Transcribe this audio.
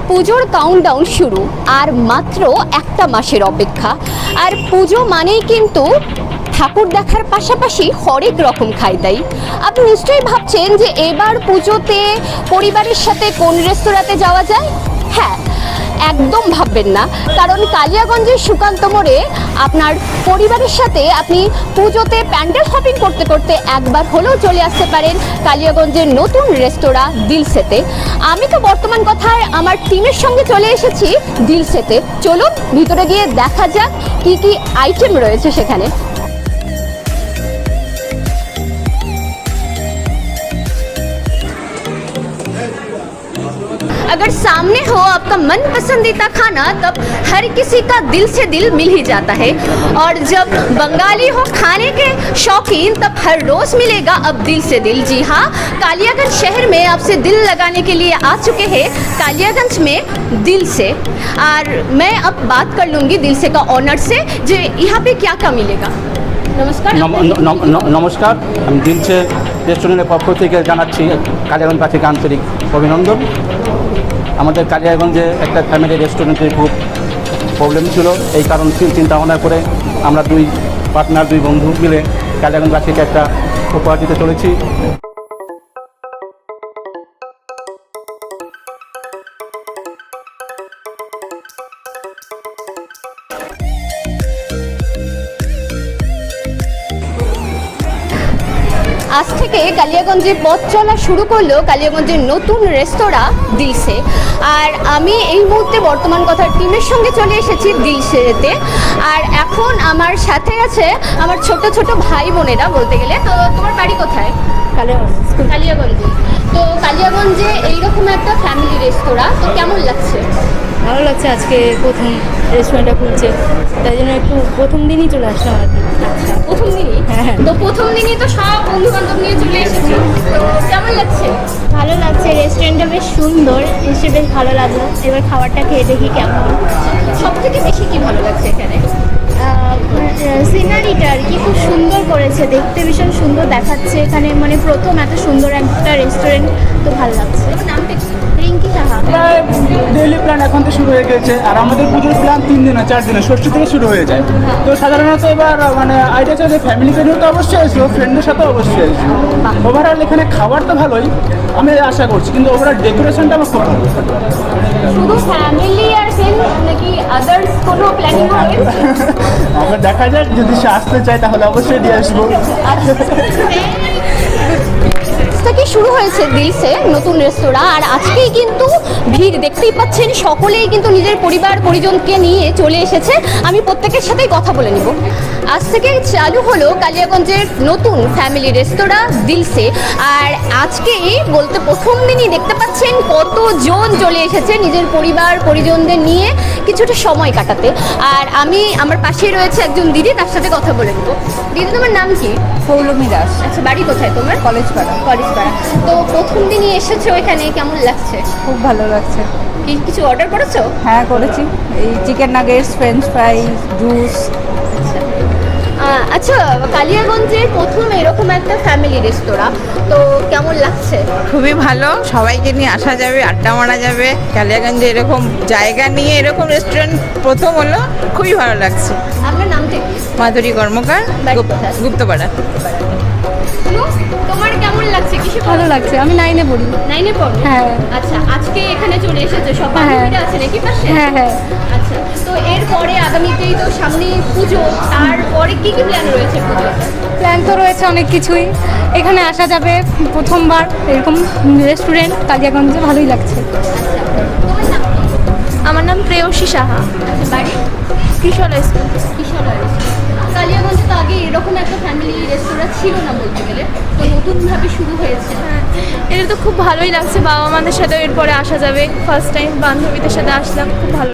পুজোর কাউন্টডাউন শুরু, আর মাত্র একটা মাসের অপেক্ষা। আর পুজো মানেই কিন্তু ঠাকুর দেখার পাশাপাশি হরেক রকম খাইদাই। আপনি নিশ্চয়ই ভাবছেন যে এবার পুজোতে পরিবারের সাথে কোন রেস্তোরাঁতে যাওয়া যায়। হ্যাঁ, একদম ভাববেন না, কারণ কালিয়াগঞ্জের সুকান্ত মোড়ে আপনার পরিবারের সাথে আপনি পুজোতে প্যান্ডেল হপিং করতে করতে একবার হলেও চলে আসতে পারেন কালিয়াগঞ্জের নতুন রেস্তোরাঁ দিলসেতে। আমি তো বর্তমান কথায় আমার টিমের সঙ্গে চলে এসেছি দিলসেতে। চলুন ভিতরে গিয়ে দেখা যাক কি কি আইটেম রয়েছে সেখানে। अगर सामने हो आपका मन पसंदीदा खाना, तब हर किसी का दिल से दिल मिल ही जाता है। और जब बंगाली हो खाने के शौकीन, तब हर रोज़ मिलेगा अब दिल से दिल। जी हाँ, कालियागंज शहर में आपसे दिल लगाने के लिए आ चुके हैं कालियागंज में दिल से। और मैं अब बात कर लूँगी दिल से का ऑनर से, जो यहाँ पे क्या क्या मिलेगा। নমস্কার। নমস্কার, আমি দিলসে রেস্টুরেন্টের পক্ষ থেকে জানাচ্ছি কালিয়াগঞ্জবাসীকে আন্তরিক অভিনন্দন। আমাদের কালিয়াগঞ্জে একটা ফ্যামিলি রেস্টুরেন্টের খুব প্রবলেম ছিল, এই কারণ চিন্তা ভাবনা করে আমরা দুই পার্টনার, দুই বন্ধু মিলে কালিয়াগঞ্জবাসীকে একটা উপহার দিতে চলেছি। আজ থেকে কালিয়াগঞ্জে পথ চলা শুরু করলো কালিয়াগঞ্জের নতুন রেস্তোরাঁ দিলসে। আর আমি এই মুহূর্তে বর্তমান কথার টিমের সঙ্গে চলে এসেছি দিলসেতে। আর এখন আমার সাথে আছে আমার ছোট ছোট ভাই বোনেরা বলতে গেলে। তো তোমার বাড়ি কোথায়? কালিয়াগঞ্জে। তো কালিয়াগঞ্জে এইরকম একটা ফ্যামিলি রেস্তোরাঁ, তো কেমন লাগছে? ভালো লাগছে, আজকে প্রথম রেস্টুরেন্টটা খুলছে, তাই জন্য একটু প্রথম দিনই চলে আসলাম আর কি। প্রথম দিনই? হ্যাঁ। তো প্রথম দিনই তো সব বন্ধু বান্ধব নিয়ে চলে এসেছি, তো কেমন লাগছে? ভালো লাগছে, রেস্টুরেন্টটা বেশ সুন্দর, এসে বেশ ভালো লাগলো। এবার খাবারটা খেয়ে দেখি কেমন। সব থেকে বেশি কি ভালো লাগছে এখানে? সিনারিটা আর কি খুব সুন্দর করেছে, দেখতে ভীষণ সুন্দর দেখাচ্ছে এখানে, মানে প্রথম এত সুন্দর একটা রেস্টুরেন্ট, তো ভালো লাগছে। নামটা কি? রিঙ্কি সাহা। প্রায় ডেইলি প্ল্যান এখন তো শুরু হয়ে গেছে, আর আমাদের পুজোর প্ল্যান 3 দিন 4 দিনে, ষষ্ঠী থেকে শুরু হয়ে যায়। তো সাধারণত এবার মানে আইডিয়া চলে ফ্যামিলিকে নিয়েও তো অবশ্যই আসবো, ফ্রেন্ডের সাথেও অবশ্যই আসবো। ওভারঅল এখানে খাবার তো ভালোই আমি আশা করছি, কিন্তু ওভারঅল ডেকোরেশনটা আমার খুব ভালো। শুধু ফ্যামিলি আর ফ্রেন্ড নাকি আদার্স কোনো প্ল্যানিং হবে? আবার দেখা যাক, যদি সে আসতে চায় তাহলে অবশ্যই দিয়ে আসবো। থেকে শুরু হয়েছে দিলসে নতুন রেস্তোরাঁ, আর আজকেই কিন্তু ভিড় দেখতেই পাচ্ছেন, সকলেই কিন্তু নিজের পরিবার পরিজনকে নিয়ে চলে এসেছে। আমি প্রত্যেকের সাথেই কথা বলে নিব। আজ থেকে চালু হলো কালিয়াগঞ্জের নতুন ফ্যামিলি রেস্তোরাঁ দিলসে। আর আজকেই বলতে প্রথম দিনই দেখতে পাচ্ছেন কতজন চলে এসেছে নিজের পরিবার পরিজনদের নিয়ে কিছুটা সময় কাটাতে। আর আমি আমার পাশেই রয়েছে একজন দিদি, তার সাথে কথা বলে নেব। দিদি, তোমার নাম কি? পৌলমী দাস। আচ্ছা, বাড়ি কোথায় তোমার? কলেজপাড়া। কলেজপাড়া। তো প্রথম দিনই এসেছো এখানে, কেমন লাগছে? খুব ভালো লাগছে। কিছু অর্ডার করেছো? হ্যাঁ করেছি, এই chicken nuggets, French fry, juice. আচ্ছা, কালিয়াগঞ্জের প্রথম এরকম একটা ফ্যামিলি রেস্তোরাঁ, তো কেমন লাগছে? খুবই ভালো, সবাইকে নিয়ে আসা যাবে, আড্ডা মারা যাবে। কালিয়াগঞ্জে এরকম জায়গা নিয়ে এরকম রেস্টুরেন্ট প্রথম হলো, খুবই ভালো লাগছে। আপনার নামটা কি? মাধুরী কর্মকার, বাড়ি কোথায়? গুপ্তপাড়া। তোমার কেমন লাগছে? কিছু ভালো লাগছে, আমি 9-এ পড়ি। 9-এ পড়ো? হ্যাঁ। আচ্ছা, আজকে এখানে চলে এসেছো, সব হ্যাঁ। বান্ধবীরা আছে নাকি পাশে? হ্যাঁ হ্যাঁ। আচ্ছা, তো এরপরে আগামীতেই তো সামনে পুজো, তারপরে কি কি প্ল্যান রয়েছে পুজো? প্ল্যান তো রয়েছে অনেক কিছুই, এখানে আসা যাবে প্রথমবার এরকম রেস্টুরেন্ট কালিয়াগঞ্জে, ভালোই লাগছে। তোমার নাম কি? আমার নাম প্রেয়সী সাহা। বাড়ি? কিশোর স্কুল। কিশোর। কালিয়াগঞ্জে তো আগে এরকম একটা ফ্যামিলি রেস্তোরাঁ ছিল না বলতে গেলে, তো নতুনভাবে শুরু হয়েছে। এটা তো খুব ভালোই লাগছে, বাবা মাদের সাথেও এরপরে আসা যাবে, ফার্স্ট টাইম বান্ধবীদের সাথে আসলাম, খুব ভালো।